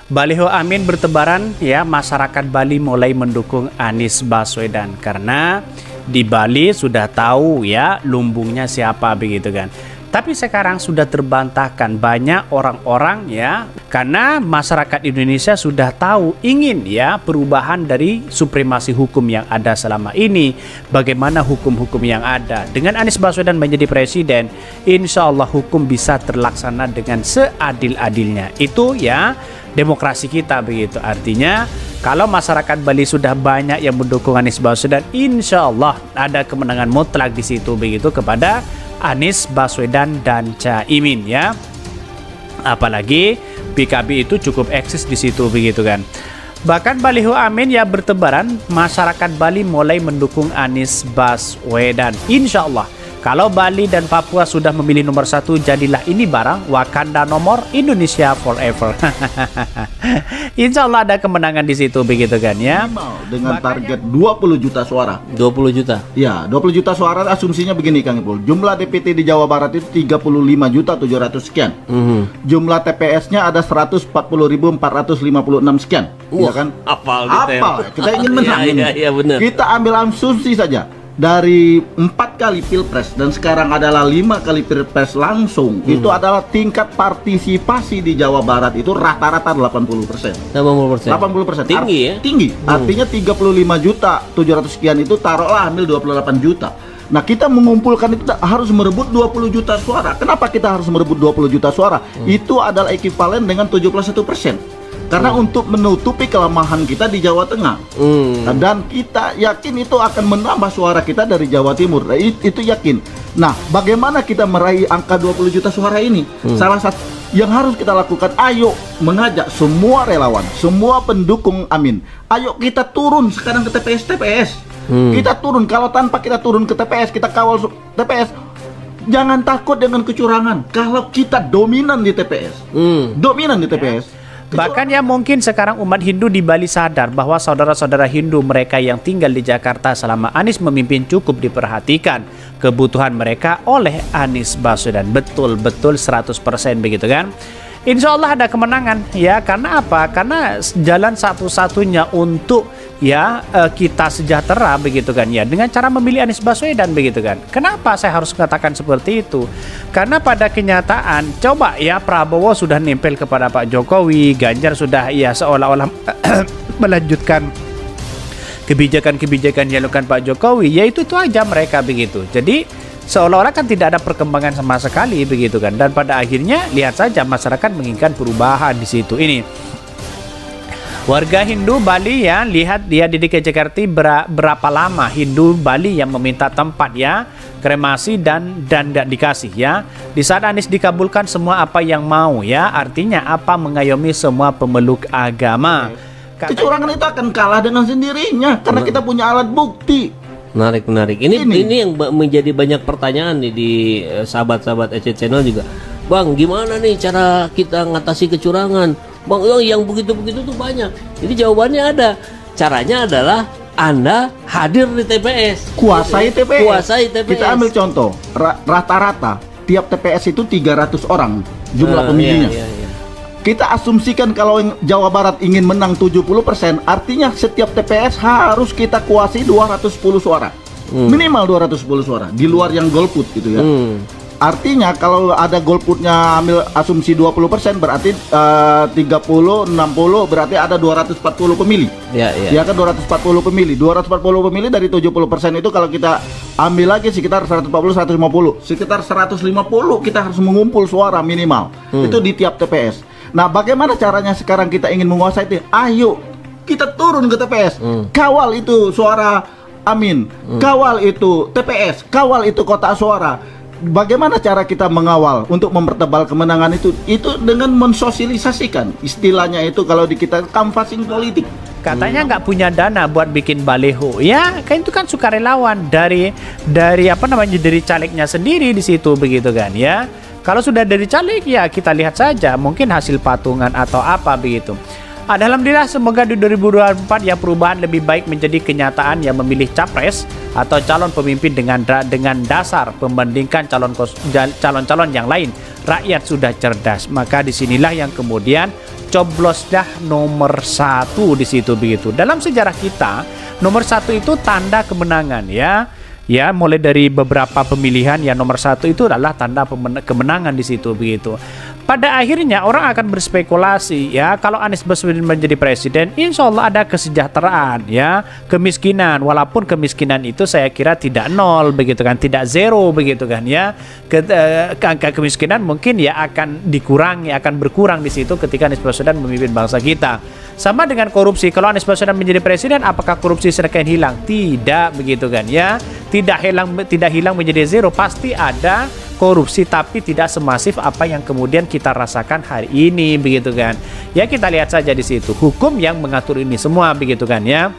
Baliho Amin bertebaran ya, masyarakat Bali mulai mendukung Anies Baswedan karena di Bali sudah tahu ya lumbungnya siapa begitu kan. Tapi sekarang sudah terbantahkan banyak orang-orang ya, karena masyarakat Indonesia sudah tahu ingin ya perubahan dari supremasi hukum yang ada selama ini. Bagaimana hukum-hukum yang ada. Dengan Anies Baswedan menjadi presiden, insya Allah hukum bisa terlaksana dengan seadil-adilnya. Itu ya demokrasi kita begitu. Artinya kalau masyarakat Bali sudah banyak yang mendukung Anies Baswedan, insya Allah ada kemenangan mutlak di situ begitu kepada Anies Baswedan dan Caimin ya. Apalagi PKB itu cukup eksis di situ begitu kan. Bahkan baliho Amin ya bertebaran, masyarakat Bali mulai mendukung Anies Baswedan. Insya Allah kalau Bali dan Papua sudah memilih nomor 1, jadilah ini barang Wakanda nomor Indonesia forever. Insya Allah ada kemenangan di situ begitu kan ya. Dengan target 20 juta suara. 20 juta. Ya, 20 juta suara asumsinya begini Kang Ipul. Jumlah DPT di Jawa Barat itu 35.700 sekian. Jumlah TPS-nya ada 140.456 sekian. Ya kan? Apal kita ingin menang ini. Iya, benar. Kita ambil asumsi saja. Dari 4 kali pilpres dan sekarang adalah 5 kali pilpres langsung, itu adalah tingkat partisipasi di Jawa Barat itu rata-rata 80%. 80%. Tinggi ya? Tinggi. Artinya 35.700 sekian itu taruhlah ambil 28 juta. Nah, kita mengumpulkan itu harus merebut 20 juta suara. Kenapa kita harus merebut 20 juta suara? Itu adalah ekuivalen dengan 71%. Karena untuk menutupi kelemahan kita di Jawa Tengah. Dan kita yakin itu akan menambah suara kita dari Jawa Timur. Itu yakin. Nah, bagaimana kita meraih angka 20 juta suara ini? Salah satu yang harus kita lakukan, ayo mengajak semua relawan, semua pendukung Amin. Ayo kita turun sekarang ke TPS. Kita turun. Kalau tanpa kita turun ke TPS, kita kawal TPS, jangan takut dengan kecurangan. Kalau kita dominan di TPS. Dominan di TPS. Bahkan ya mungkin sekarang umat Hindu di Bali sadar bahwa saudara-saudara Hindu mereka yang tinggal di Jakarta selama Anies memimpin cukup diperhatikan kebutuhan mereka oleh Anies Baswedan. Betul-betul 100% begitu kan. Insya Allah ada kemenangan ya. Karena apa? Karena jalan satu-satunya untuk ya kita sejahtera begitu kan ya, dengan cara memilih Anies Baswedan begitu kan. Kenapa saya harus mengatakan seperti itu? Karena pada kenyataan coba ya Prabowo sudah nempel kepada Pak Jokowi, Ganjar sudah ya seolah-olah melanjutkan kebijakan-kebijakan yang dilakukan Pak Jokowi, ya itu aja mereka begitu. Jadi seolah-olah kan tidak ada perkembangan sama sekali begitu kan. Dan pada akhirnya lihat saja masyarakat menginginkan perubahan di situ ini. Warga Hindu Bali ya, lihat dia di DKI Jakarta berapa lama Hindu Bali yang meminta tempat ya kremasi dan tidak dikasih ya. Di saat Anies dikabulkan semua apa yang mau ya, artinya apa mengayomi semua pemeluk agama. Kecurangan itu akan kalah dengan sendirinya karena kita punya alat bukti. Menarik. Ini yang menjadi banyak pertanyaan nih di sahabat-sahabat EC Channel juga. Bang, gimana nih cara kita ngatasi kecurangan? Bang, yang begitu-begitu tuh banyak. Jadi jawabannya ada. Caranya adalah Anda hadir di TPS. Kuasai TPS. Kita ambil contoh. contoh. Rata-rata tiap TPS itu 300 orang jumlah pemilihnya. Kita asumsikan kalau Jawa Barat ingin menang 70%, artinya setiap TPS harus kita kuasai 210 suara. Minimal 210 suara. Di luar yang golput gitu ya. Artinya kalau ada golputnya ambil asumsi 20%, berarti 30, 60 berarti ada 240 pemilih. Ya kan 240 pemilih. 240 pemilih dari 70% itu kalau kita ambil lagi sekitar 140, 150. Sekitar 150 kita harus mengumpul suara minimal. Itu di tiap TPS. Nah, bagaimana caranya sekarang kita ingin menguasai itu? Ayo kita turun ke TPS. Kawal itu suara Amin. Kawal itu TPS. Kawal itu kotak suara. Bagaimana cara kita mengawal untuk mempertebal kemenangan itu? Itu dengan mensosialisasikan. Istilahnya itu kalau di kita canvassing politik. Katanya nggak punya dana buat bikin baliho. Ya, kan itu kan sukarelawan dari apa namanya, dari calegnya sendiri di situ begitu kan ya. Kalau sudah dari caleg ya kita lihat saja mungkin hasil patungan atau apa begitu. Alhamdulillah, semoga di 2024 ya perubahan lebih baik menjadi kenyataan yang memilih capres atau calon pemimpin dengan dasar membandingkan calon-calon yang lain. Rakyat sudah cerdas, maka disinilah yang kemudian mencoblosnya nomor 1 di situ begitu. Dalam sejarah kita, nomor 1 itu tanda kemenangan ya. Ya, mulai dari beberapa pemilihan ya nomor 1 itu adalah tanda kemenangan di situ begitu. Pada akhirnya orang akan berspekulasi ya, kalau Anies Baswedan menjadi presiden, insya Allah ada kesejahteraan ya, kemiskinan, walaupun kemiskinan itu saya kira tidak nol begitu kan, tidak zero begitu kan ya. Angka kemiskinan mungkin ya akan dikurangi, akan berkurang di situ ketika Anies Baswedan memimpin bangsa kita. Sama dengan korupsi, kalau Anies Baswedan menjadi presiden, apakah korupsi akan hilang? Tidak begitu kan ya, tidak hilang menjadi zero, pasti ada korupsi tapi tidak semasif apa yang kemudian kita rasakan hari ini begitu kan. Ya kita lihat saja di situ hukum yang mengatur ini semua begitu kan ya.